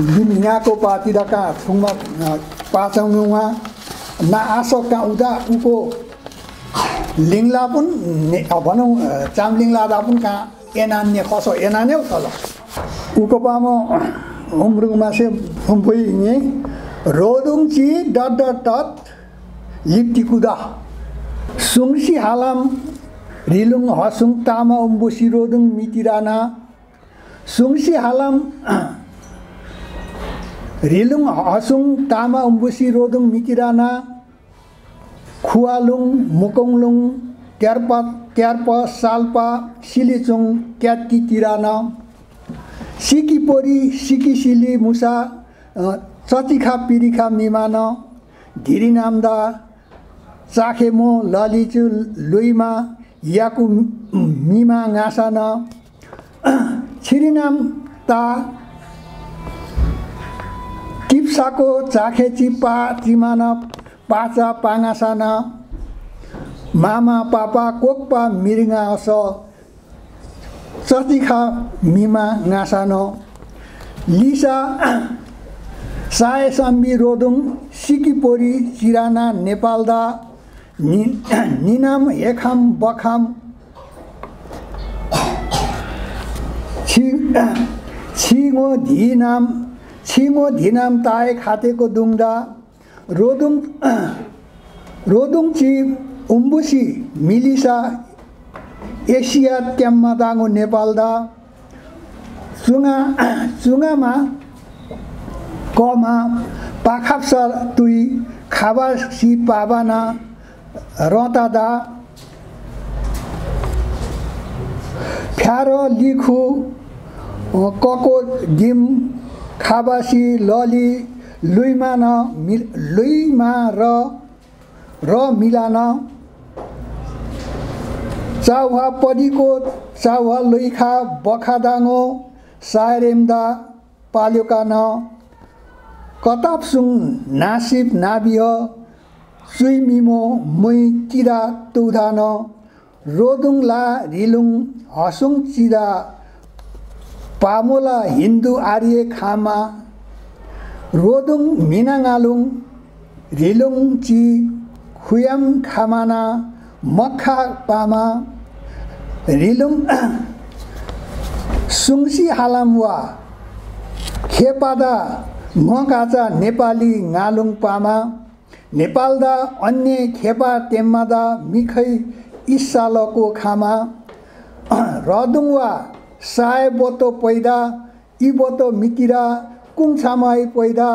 S8: बिमिङाको पातिर कहाँ थुङमा पाचाउनु उहाँ ना आसो कहाँ उदा उको लिङला पुन भनौँ चामलिङला दा पुन कहाँ एनान्ने खसो एनान्ने तल उको पामो हुम्रुङमा से हुम्पुइ हिँगे रोदुङची डट लिप्टी कुदा सुङसी हालाम रिलुङ हसुङ तामा उम्बुसी रोदुङ मितिराना सुङसी हालाम रिलुङ हसुङ तामा उम्बुसी रोदुङ मितिराना खुवालुङ मुकोङलुङ क्यार्प साल्पा सिलिचुङ क्यात्ती तिराना सिकी पोरी सिकी सिली मुसा चचिखा पिरिखा मिमान धिरी नाम्दा चाखेमो ललिचु लुइमा याकु मिमा गासन छिरिनाम ता टिप्साको चाखे चिप्पा चिमान पाचा पाङासान मामा पापा कोक्पा मिरिङा अस चचिखा मिमा गासान लिसा साय साम्बी रोदुङ सिकिपोरी चिराना नेपालदा निनाम हेखाम बखाम छिङो धिनाम ताए खातेको दुङदा रोदुङ ची उम्बुसी मिलिसा एसिया ट्याम्मा दाङो नेपालदा चुङामा कमा पाखाप्सा तुई खाबा सी पाबाना रतादा फ्यारो लिखु कको डिम खाबासी लली लुइमा र मिलान चाउहा पदिको चाउहा लुइखा बखादाङो सायरेमदा पाल्योकान कतापसुङ नासिब नाबिह चुइमिमो मुइ किरा तुधान रोदुङला रिलुङ हसुङ चिदा पामोला हिन्दू आर्य खामा रोदुङ मिनाङालुङ रिलुङ ची खुयाम खामाना मक्खा पामा रिलुङ सुङसी हालामवा खेपादा मकाचा नेपाली ngaलुङ पामा नेपालदा अन्य खेपा टेम्मादा मिखै इसालको खामा रदुङवा साय बोतो पैदा इ बोतो मिकिरा कुङछामाई पैदा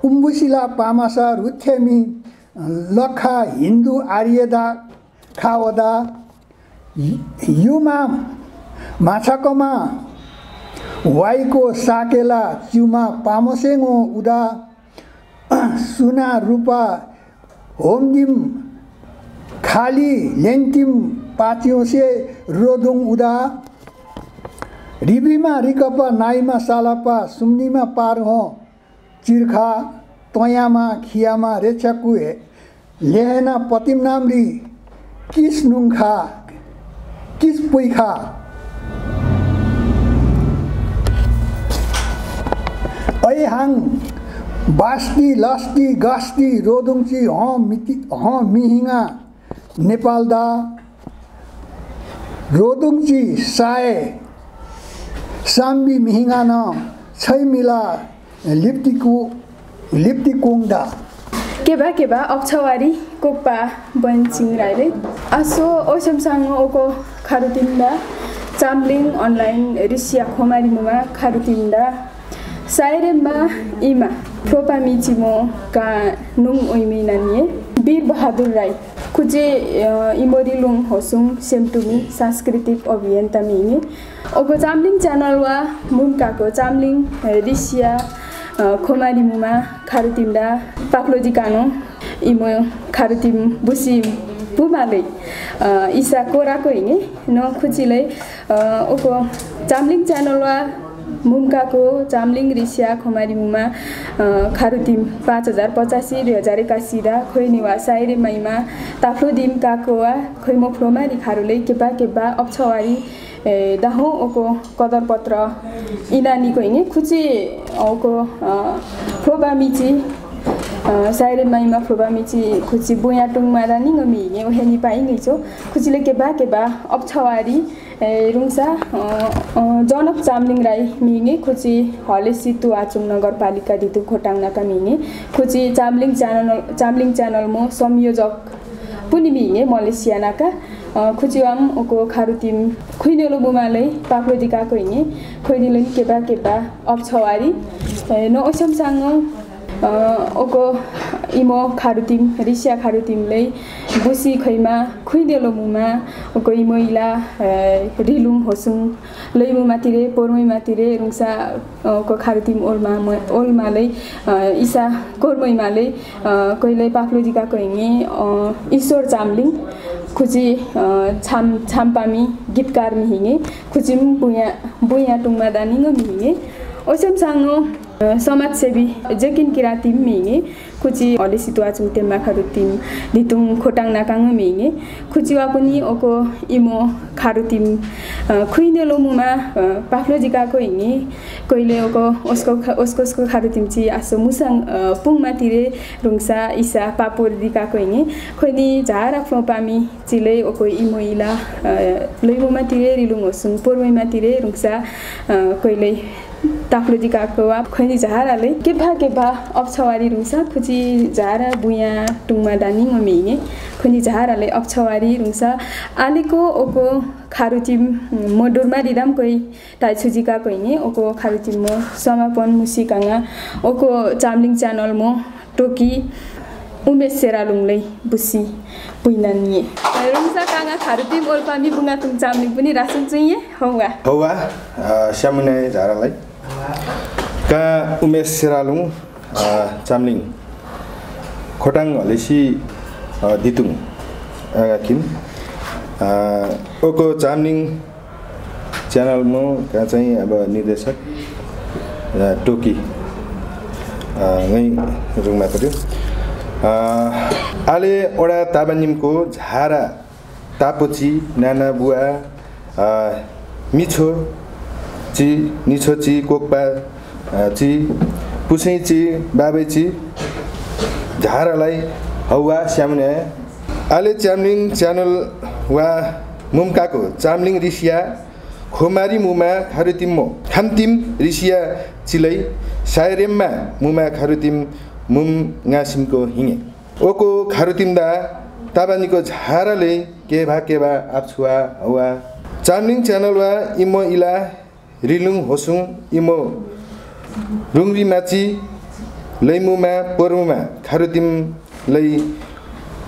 S8: उम्बुसिला पामासा रुथेमी लखा हिन्दू आर्यदा खावदा युमा माछाकमा वाइको साकेला चिउमा पामोसेङो उदा सुना रूपा होमदिम खाली लेन्टिम पाच्योसे रोदुङ उदा रिबीमा रिकपा नाइमा सालापा सुम्नीमा पारहो चिर्खा तयामा खियामा रेछाकु लेहेना पतिम नाम्री किस नुङखा किस पुइखा ऐहाङ बास्ती लस्ती गस्ती रोदुङची मिहिङा नेपालदा रोदुङची साय साम्बी मिहिङा न छैमिला लिप्तिकुङदा
S2: केबा अक्षवारी कोप्पा बन्चिङ राइले आसो ओसमसाङ ओको खारुतिन्दा चाम्लिङ अनलाइन रिसिया खोमारिमुमा खारुतिन्दा सायरेम्बा इमा प्रोपामिचिमो का नुङ ओइमी नानिए वीर बहादुर राई कुजे इमोरिलुङ होसुङ सेमटुमी सांस्कृतिक अभियन्ता मिङे ओको चाम्लिङ च्यानल वा मुमकाको चाम्लिङ रिसिया खोमारिमुमा खारुतिन्दा पाक्लोजी कानो इमो खारुतिम बुसी पुमाले इसा कोराको हिङे न खुचिलै ओको चाम्लिङ च्यानल वा मुमकाको चाम्लिङ रिसिया खोमारिमुमा खारुतिम 5085 2081 दा खोइनिवा साइरे माइमा ताफ्लो दिम काकोवा खोइमो फ्लोमारी खारुले केबा अप्छवारी दाहो ओको कदर पत्र इनानीको हिङे खुची ओको फ्लोबामिची साइरे माइमा फ्लोबामिची खुची बुयाटुङमा रानी ngami nge oheni pai ngi cho खुचीले केबा अप्छवारी रुङसा जनक चाम्लिङ राई मिङे खुची हलेसी तुआचुङ नगरपालिका दितु खोटाङ नाका मिङे खुची चाम्लिङ च्यानल मो संयोजक पुनि मिङे मलेसिया नाका खुचिवाम ओको खारुतिम खुइनेलो बुमालै पाक्लोदिकाको हिङे खुइनेलो केबा अप्छवारी न ओसमसाङ ओको इमो खारुतिम रिसिया खारुतिमलै बुसी खैमा खुइदेलो मुमा ओको इमोइला रिलुङ होसुङ लैमु मातिरे पोरमै मातिरे रुङसा ओको खारुतिम ओलमालै इसा कोरमैमालै कहिले पाक्लोदिकाको हिङे ईश्वर चाम्लिङ खुची छामपामी गीतकार मिहिङे खुचिम बुया टुङमा दानिङ मिहिङे ओसमसाङ
S1: समाजसेवी जेकिन किरातिम मिङे कुची हले सितुआचुङ तेमा खारुतिम दितुङ खोटाङ नाकाङ मिङे कुचिवा पनि ओको इमो खारुतिम खुइनेलो मुमा पाफ्लो जिकाको हिङे कहिले ओको ओस्को खारुतिम ची आसो मुसाङ पुङमा तिरे रुङसा इसा पापोर दिकाको हिङे खोइनी झारा फ्लोपामी चिले ओको इमो इला लैमुमा तिरे रिलुङ होसुङ पोरमैमा तिरे रुङसा कहिले ताफ्लो जिकाको खैनी झाराले केभा अप्छवारी रुङसा खुची झारा बुया टुङमा दानी मिङे खैनी झाराले अप्छवारी रुङसा आलेको ओको खारुचिम मोडुरमा रिदाम कोइ ताइछुजिका कोइने ओको खारुचिम मो समापन मुसिकाङा ओको चामलिङ च्यानल मो टोकी उमेश सेरालुङले बुसी पुइनानिए रुङसा काङा खारुचिम ओल्पामी बुङा तुङ चामलिङ पनि रासुङ चाहिँ हौवा
S9: श्यामुने झारालाई का उमेश सेरालुङ चामलिङ खोटाङ हलेसी दितुङ किम ओको चामलिङ च्यानलमा का चाहिँ अब निर्देशक टोकी नै रुङमा पर्यो आले ओडा ताबानिमको झारा तापोची नाना बुवा मिछो ची निछो ची कोकपा ची पुसै ची बाबे ची झारालाई हौवा श्यामुने आले चामलिङ च्यानल वा मुमकाको चामलिङ रिसिया खोमारी मुमा खारुतिममो खामतिम रिसिया चिलै सायरेममा मुमा खारुतिम मुम गासिमको हिङे ओको खारुतिमदा ताबानीको झाराले केभा आप्छुवा हौवा चामलिङ च्यानल वा इमो इला रिलुङ होसुङ इमो रुङरी माची लैमुमा पोरमुमा खारुतिम लै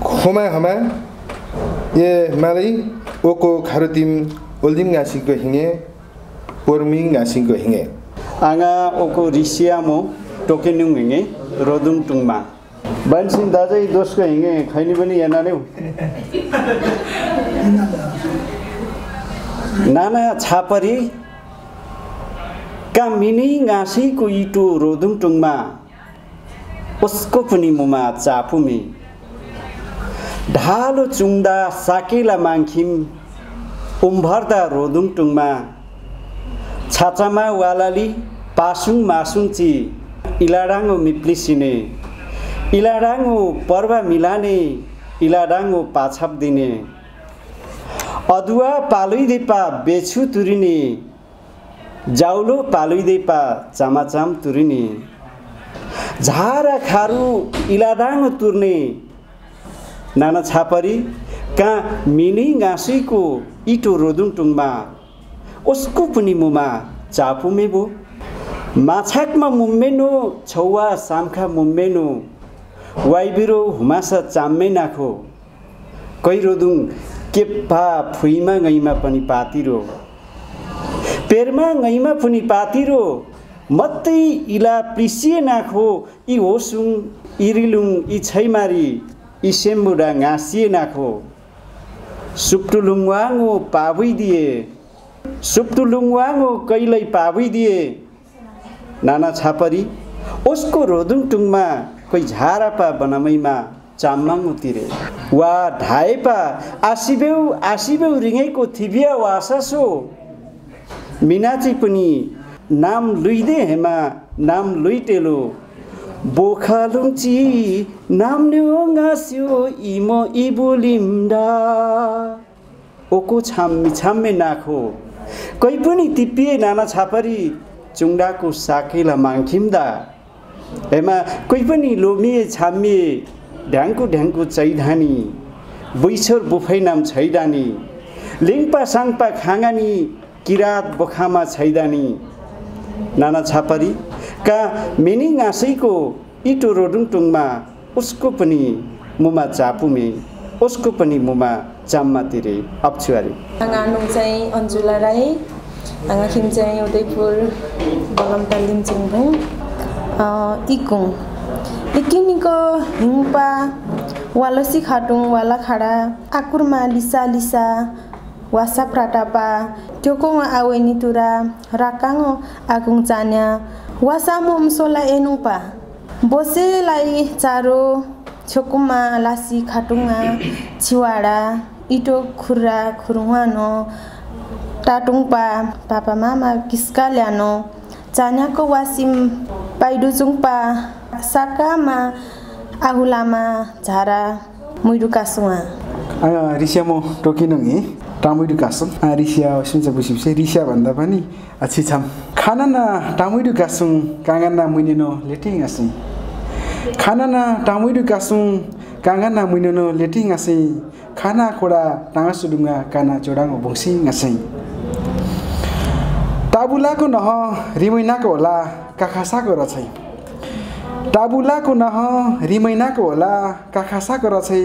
S9: खोमा हमा ए मालै ओको खारुतिम ओल्दिम गासिङको हिङे पोरमिङ गासिङको हिङे
S10: आङा ओको रिसियामो टोकेनुङ हिङे रोदुङ टुङमा बान्सिन दाजै दोस्को हिङे खैनी पनि यानाने नाना छापरी का मिनी गासीको इटो रोदुङ टुङमा उसको पनि मुमा चापुमी ढालो चुङदा साकेला माङखिम उम्भर्दा रोदुङ टुङमा छाचामा वालाली पासुङ मासुङची इलाडाङो मिप्लिसिने इलाडाङो पर्वा मिलाने इलाडाङो पाछाप दिने अदुवा पालुइदेपा बेछु तुरिने जाउलो पालुइदेपा चामाचाम तुरिने झारा खारु इलाडाङो तुर्ने नाना छापरी का मिनी गाँसीको इटो रोदुङ टुङमा उसको पनि मुमा चापुमे बो माछाकमा मुम्मेनो छौवा सामखा मुम्मेनो वाइबिरो हुमासा चाम्मे नाखो कै रोदुङ केप्पा फुइमा गैमा पनि पातिरो पेरमा गैमा पनि पातिरो मत्तै इला प्रिसिए नाखो इ होसुङ इरिलुङ इ छैमारी इ सेम्बुडा गाँसिए नाखो सुप्टुलुङवाङो पाबुइदिए सुप्टुलुङवाङो कैलै पाबुइदिए नाना छापरी उसको रोदुङ टुङमा कोही झारापा बनामैमा चाम्माङो तिरे वा ढाएपा आसिबेउ रिङैको थिबिया वासासो मिनाची पनि नाम लुइदे हेमा नाम लुइटेलो बोखालुङची नाम न्यो गास्यो इमो इबुलिमडा ओको छाम्मे नाखो कोही पनि तिप्पिए नाना छापरी चुङडाको साकेला माङखिम्दा हेमा कोही पनि लोमिए छामिए ढ्याङ्कु चैधानी बुइछोर बुफै नाम छैदानी लिङपा साङपा खाङानी किरात बोखामा छैदानी नाना छापरी का मिनी गाँसैको इटो रोदुङ टुङमा उसको पनि मुमा चापुमे उसको पनि मुमा चाम्मा तिरे अप्छुवारी
S2: आङानुङ चाहिँ अन्जुला राई आङाखिम चाहिँ उदयपुर बलमटा लिम्चुङबुङ इकुङ इकिनीको हिङपा वालसी खाटुङ वाला खाडा आकुरमा लिसा वासा प्राटापा त्योको आवेनी तुरा राकाङो आकुङ चान्या वासामो मसोला एनुपा बोसेलाई चारो छोकुमा लासी खाटुङा छिवाडा इटो खुर्रा खुरुवानो टाटुङपा पापा मामा किस्का ल्यानो चान्याको वासिम पाइडुजुङपा साकामा आहुलामा झारा मुइडुकासुवा
S3: रिसियामो टोकिनुङे टामुइडु कासुङ रिसिया सुन्छ बुसिबसे रिसिया भन्दा पनि छिछाम खाना न टामुइडु कासुङ काङाना मुइनेनो लेटिङ आसी खाना न टामुइडु कासुङ काङाना मुइनेनो लेटिङ आसी खाना कोडा टाङा सुडुङा काना जोडाङो बोसिङ आसी टाबुलाको नह रिमैनाको होला काखासाको रछै टाबुलाको नह रिमैनाको होला काखासाको रछै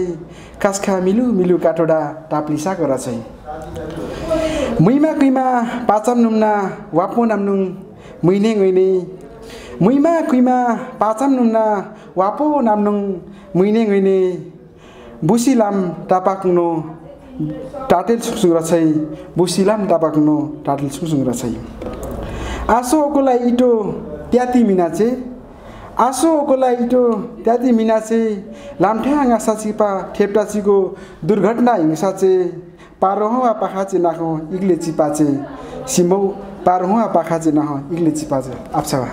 S3: कास्खा मिलु मिलु काटोडा टाप्लिसाको रछै मुइमा कुइमा पाचम नुम्ना वापो नाम्नुङ मुइने गइने मुइमा कुइमा पाचम नुम्ना वापो नाम्नुङ मुइने गइने बुसिलाम टापाकुनो टाटेल सुङसुङ रछै बुसिलाम टापाकुनो टाटेल सुङसुङ रछै आसो ओकोलाई इटो त्याती मिनाचे आसो ओकोलाई इटो त्याती मिनाचे लामठ्याङ आसाचिपा ठेप्टाचीको दुर्घटना हिंसाचे पारोहवा पाखाचे नाखो इग्ले चिपाचे सिमौ पारोहवा पाखाचे नाखो इग्ले चिपाचे आप्छवा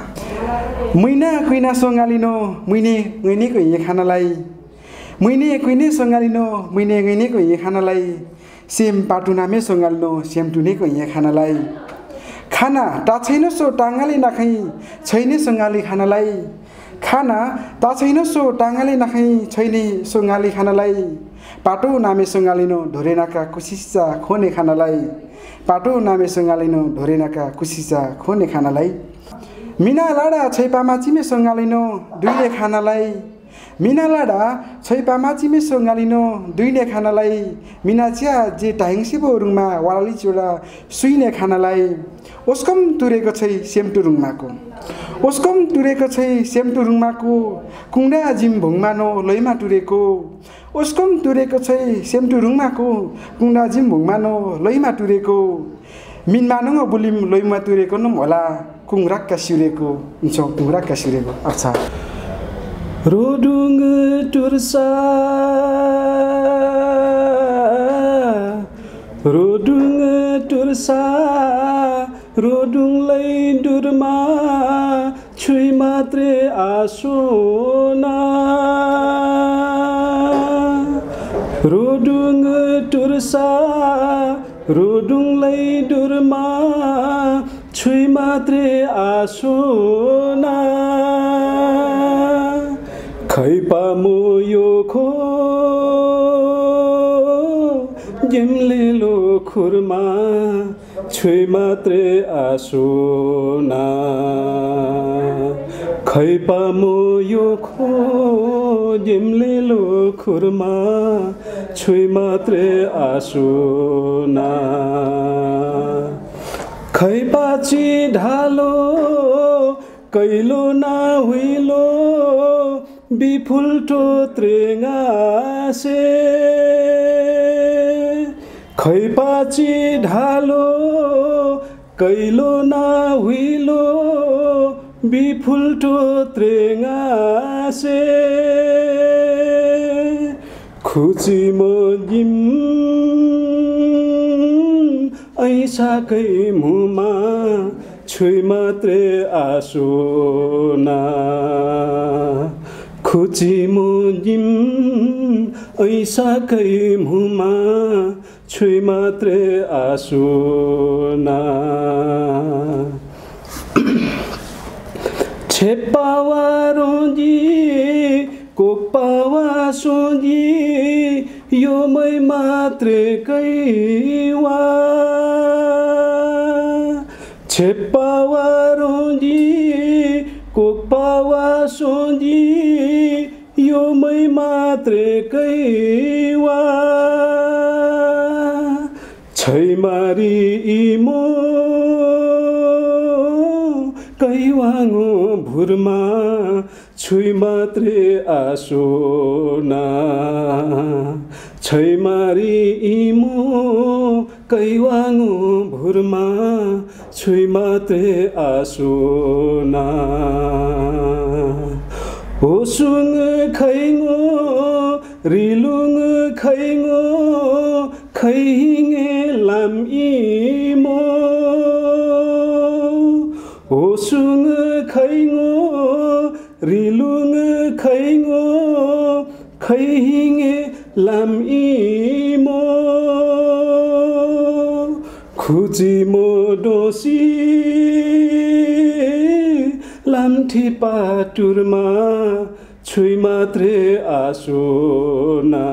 S3: मुइना कुइना सोंगालिनो मुइने गइनेको हि खानालाई मुइने कुइने सोंगालिनो मुइने गइनेको हि खानालाई सेम पाटुनामे सोंगालिनो सेम टुनेको हि खानालाई खाना ता छैन सो टाङ्गाले नखै छैने सोंगाली खानालाई खाना ता छैन सो टाङ्गाले नखै छैने सोंगाली खानालाई पाटो नामे सोंगालिनो ढोरेनाका कुसिसा खोने खानालाई पाटो नामे सोंगालिनो ढोरेनाका कुसिसा खोने खानालाई मिना लाडा छैपामाचिमे सोंगालिनो दुईले खानालाई मिना लाडा छैपामाचिमे सोंगालिनो दुईले खानालाई मिना चिया जे टाहिङसिबो रुङमा वालाली चोडा सुइने खानालाई ओस्कम तुरेको छै सेमटु रुङमाको ओस्कम तुरेको छै सेमटु रुङमाको कुङडा जिम भुङमानो लैमा टुरेको ओस्कम तुरेको छै सेमटु रुङमाको कुङडा जिम भुङमानो लैमा टुरेको मिनमानुङ बुलिम लैमा टुरेको नुम होला कुङराक्का सिरेको हुन्छ कुङराक्का सिरेको अच्छा
S5: रोडुङ टुर्सा रोडुङ टुर्सा रोडुङलै दुरमा छुइ मात्रै आसोना रोडुङ टुर्सा रोडुङलै दुरमा छुइ मात्रै आसोना खैपामो यो खो जिम्लेलो खुरमा छुइ मात्रै आसोना खैपामो यो खो जिम्लेलो खुरमा छुइ मात्रै आसोना खैपाची ढालो कैलो ना हुइलो बिफुल टोत्रेङासे खैपाची ढालो कैलो ना हुइलो बिफुल टोत्रेङासे खुची मजिम ऐसाकै मुमा छुइ मात्रै आसोना खुची मजिम ऐसाकै मुमा छुइ मात्रै आसोना छेपावा रोजी कोकपावा सोजी यो मै मात्रै कैवा छेपावा रोजी कोकपावा सोजी यो मै मात्रै कैवा छैमारी इमो कैवाङो भुरमा छुइ मात्रै आसोना छैमारी इमो कैवाङो भुरमा छुइ मात्रै आसोना होसुङ खैङो रिलुङ खैङो खैहिङे लाम इमो होसुङ खैङो रिलुङ खैङो खैहिङे लाम इमो खुची मो डोसी लाम्ठी पाटुरमा छुइ मात्रै आसोना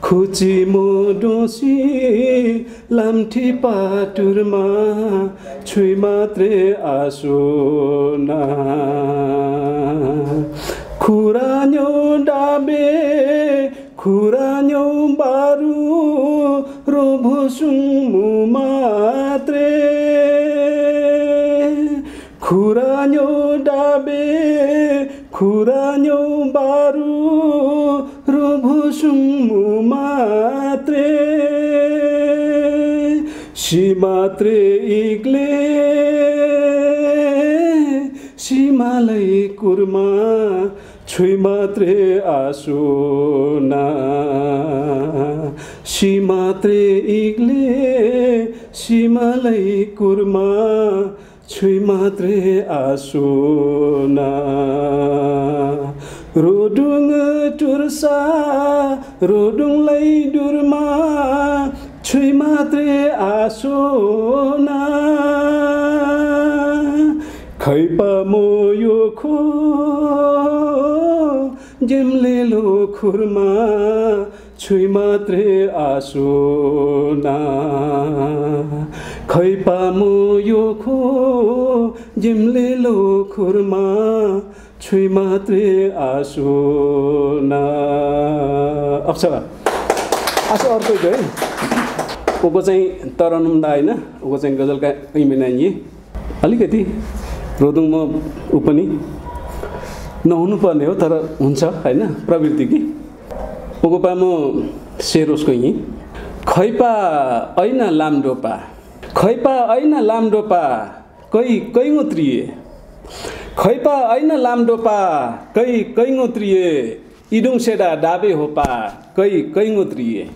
S5: खुची मो डोसी लाम्ठी पाटुरमा छुइ मात्रै आसोना खुरान्यो डाबे खुरान्यो बारु रोभोसुङ मु मात्रै खुरान्यो डाबे खुरान्यो बारु रोभोसुङ मु मात्रै सी मात्रै इग्ले सीमालै कुर्मा छुइ मात्रै आसोना सी मात्रै इग्ले सीमालै कुर्मा छुइ मात्रै आसोना रोडुङ टुर्सा रोडुङलाई डुरमा छुइ मात्रै आसोना खैपा मो यो खो जेम्लेलो खुरमा छुइ मात्रै आसोना खैपा मो यो खो जेम्लेलो खुरमा छुइ मात्रै आसोना अप्सरा आसो अर्को है ऊको चाहिँ तरनुम्दा होइन ऊको चाहिँ गजलका इमेनाइए अलिकति रोदुङमा ऊ पनि नहुनुपर्ने हो तर हुन्छ होइन प्रवृत्ति कि ऊको पामो सेरोसको यहीँ खैपा ऐन लामडोपा खैपा ऐन लामडोपा कैङोत्रिए खैपा ऐन लामडोपा कैङोत्रिए इडुङ सेडा डाबे होपा कैङोत्रिए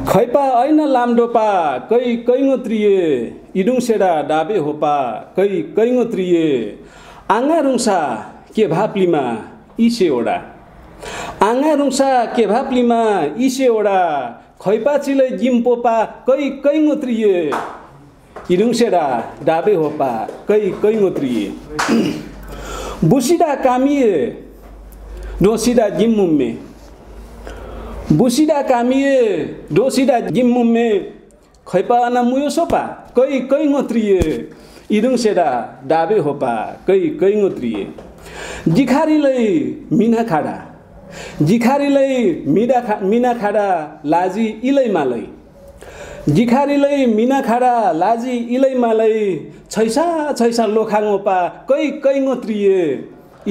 S5: खैपा ऐन लामडोपा कैङोत्रिए इडुङ सेडा डाबे होपा कैङोत्रिए आँगा रुङसा के भाप्लीमा इसेओडा आँगा रुङसा के भाप्लीमा इसेओडा खैपाचिलै जिम्पोपा कैङोत्रिए इडुङ सेडा डाबे होपा कैङोत्रिए बुसिडा कामिए डोसिडा जिम्मुम्मे बुसिडा कामिए डोसिडा जिम्मुम्मे खैपा मुयो सोपा कैङोत्रिए इडुङ सेडा डाबे होपा कैङोत्रिए जिखारीलै मिना खाडा जिखारीलै मिना खाडा लाजी इलै मालै जिखारीलै मिना खाडा लाजी इलै मालै छैसा लोखाङोपा कैङोत्रिए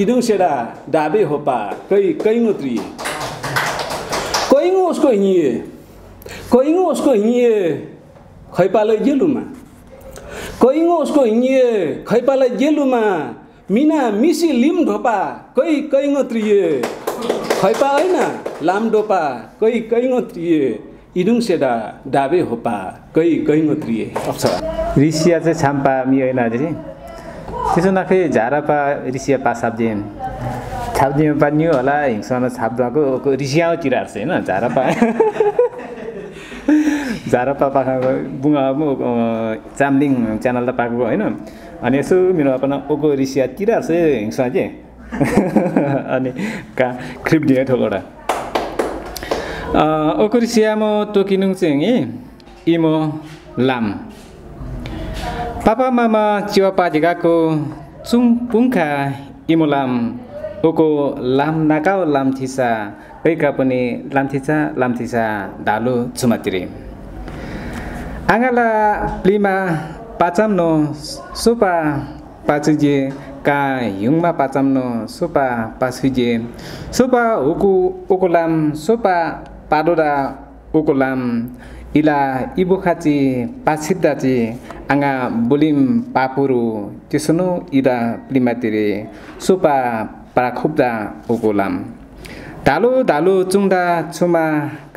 S5: इडुङ सेडा डाबे होपा कैङोत्रिए कैङो उसको हिँए खैपालै जेलुमा कैङो उसको हिँए खैपालै जेलुमा मिना मिसी लिम ढोपा कैङोत्रिए खैपा होइन लामडोपा कैङोत्रिए इडुङ सेडा डाबे होपा कैङोत्रिए अप्सरा
S6: रिसिया चाहिँ छाम्पा मि होइन अझै त्यसो नाफे झारापा रिसिया पासाब्जे छाप्दिमा पानियो होला हिंसामा छाप्दाको रिसियामा चिरार्छ होइन झारापा पाखाको बुङ्गा चामलिङ च्यानल त पाएको होइन अनि यसो मेरो अपन ओको रिसिया चिरार्छ हिंसा चाहिँ अनि का क्रिप दिए ठोलौडा ओको रिसियामा तोकिनुङ चाहिँ इमो लाम पापा मामा चिवा पाजिगाको चुङ पुङखा इमो लाम ओको लाम नाकाओ लामथिसा कैका पनि लामथिसा धालो छुमातिरे आँगाला प्लिमा पाचाम्नो सोपा पाचुजे का हिउँमा पाचाम्नो सोपा पासुजे सोपा ओको लाम सोपा पाडोरा ओकोलाम इला इबोखाची पाछिदाची आंगा बुलिम पापुरु त्यसनो इरा प्लिमातिरे सोपा पाखुब्दा ओकोलाम दालो दालो चुङदा छुमा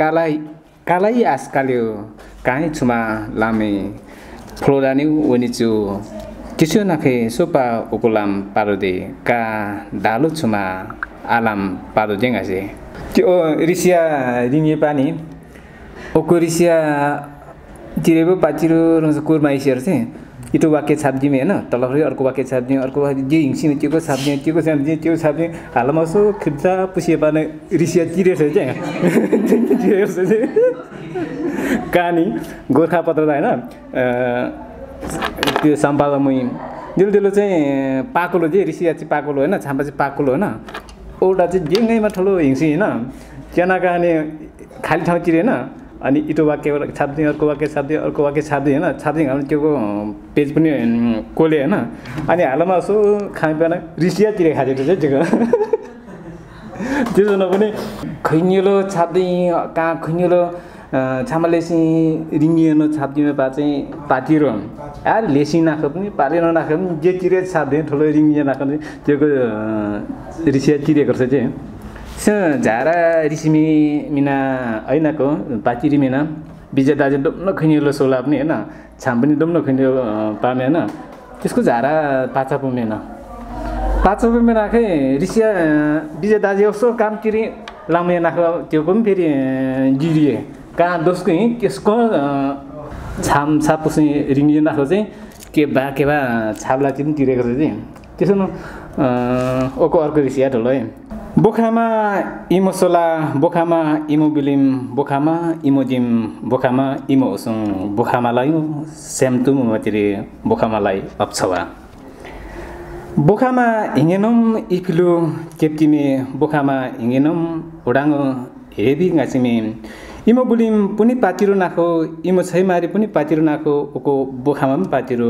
S6: कालाई आस्काल्यो काई छुमा लामे फ्लोरानी वनिचु किसो नाखे सोपा ओकोलाम पारोदे का दालो छुमा आलाम पारो जेंगासे त्यो रिसिया रिङे पानी ओको रिसिया तिरेबो पाचिरो रंस कुरमा इसेर चाहिँ इटो वाक्य छाप्दिमे हैन तलफरी अर्को वाक्य छाप्दिमे अर्को जे हिंसिने त्यो छाप्दिमे त्यो छाप्दिमे हालमा सो खिच्चा पुसिए पाने रिसिया तिरेछ चाहिँ तिरेछ चाहिँ कानी गोरखा पत्र हैन त्यो सम्पादक मुइ दिलदिलो चाहिँ पाकोलो जे रिसिया चाहिँ पाकोलो हैन छाम्पा चाहिँ पाकोलो हैन ओडा चाहिँ जेङैमा ठुलो हिंसी हैन केना कहानी खाली ठाउँ तिरेन अनि इटो वाक्य छाप्दिने अर्को वाक्य छाप्दिने हैन छाप्दिने हामी त्योको पेज पनि कोले हैन अनि हालमा यसो खाइपाना रिसिया तिरे खाजे चाहिँ त्यो त्यसो पनि खैनिलो छाप्दै कहाँ खैनिलो छामलेसी रिङिएनो छाप्दिमे पा चाहिँ पातिरो यार लेसी नाख पनि पालेन नाख पनि जे तिरे छाप्दिने ठुलो रिङिए नाख पनि त्योको रिसिया तिरेको छ चाहिँ झारा रिसिमी मिना ऐनाको पाचिरी मिना बिजे दाजे डम्न खैनिलो सोला पनि हैन छाम पनि डम्न खैनिलो पामे हैन त्यसको झारा पाचा पुमेन राखे रिसिया बिजे दाजे उसो काम तिरी लामे नाख त्यो पनि फेरि गिरिए कहाँ दोस्को त्यसको छाम छापुसी रिङिए नाख चाहिँ के बा छाप्ला पनि तिरेको छ चाहिँ त्यसो न ओको अर्को रिसिया ठुलो है बोखामा इमो सोला बोखामा इमो बिलिम बोखामा इमो जिम बोखामा इमो उसुङ बोखामालाई स्यामतुम मतिरे बोखामालाई अप्छवा बोखामा हिँगेनम इफिलु केप्टिमे बोखामा हिँगेनम ओडाङो हेबी गासिमे इमो बुलिम पुनि पातिरो नाखो इमो छैमारी पुनि पातिरो नाखो ओको बोखामा पनि पातिरो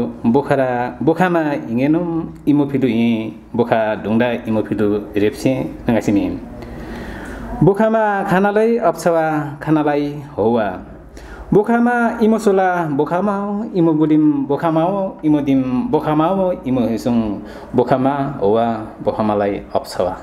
S6: बोखामा हिँगेनम इमो फिलु हि बोखा ढुङ्डा इमो फिलु रेप्से गासिमे बोखामा खानालाई अप्छवा खानालाई हौवा बोखामा इमो सोला बोखामा इमो बुलिम बोखामा इमो दिम बोखामा इमो हेसुङ बोखामा हौवा बोखामालाई अप्छवा